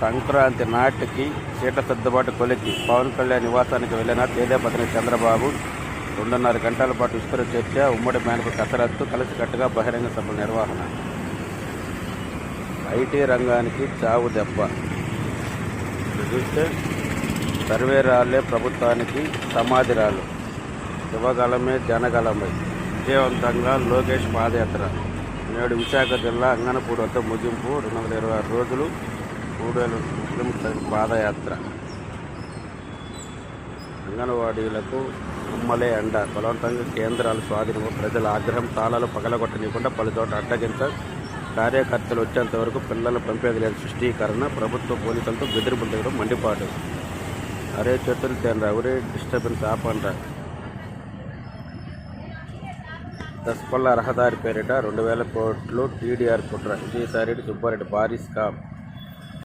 సంక్రాంతి నాటికి సీట్ల సర్దుబాటు కొలికి పవన్ కళ్యాణ్ నివాసానికి వెళ్లిన తేదేపతిని చంద్రబాబు 2.5 గంటల పాటు విస్తృత చర్చ, ఉమ్మడి మేనకు కసరత్తు, కలిసికట్టుగా బహిరంగ సభల నిర్వహణ. ఐటీ రంగానికి చావు దెబ్బ. చూస్తే సర్వేరాళ్లే ప్రభుత్వానికి సమాధిరాలు, శివగలమే జనగలమై. విజయవంతంగా లోకేష్ పాదయాత్ర. నేడు విశాఖ జిల్లా అంగనపూడి వద్ద ముగింపు. 226 రోజులు 3,000 కిలోమీటర్ల పాదయాత్ర. అంగన్వాడీలకు అమ్మలే అండ. బలవంతంగా కేంద్రాలు స్వాధీనము. ప్రజల ఆగ్రహం తాళాలు పగలగొట్టనీయకుండా పలుచోట అడ్డగించ. కార్యకర్తలు వచ్చేంత వరకు పిల్లలను పంపేది లేదు. సృష్టీకరణ. ప్రభుత్వ పోలీసులతో బెదిరింపులు దిగడం, మండిపాటు. అరే చేతులు తేనరా, ఒరే డిస్టర్బెన్స్ ఆపండ్రా. దసపల్ల రహదారి పేరిట 2,000 కోట్లు టీడీఆర్ కుట్ర. విజయసాయిరెడ్డి, సుబ్బారెడ్డి భారీ స్కామ్.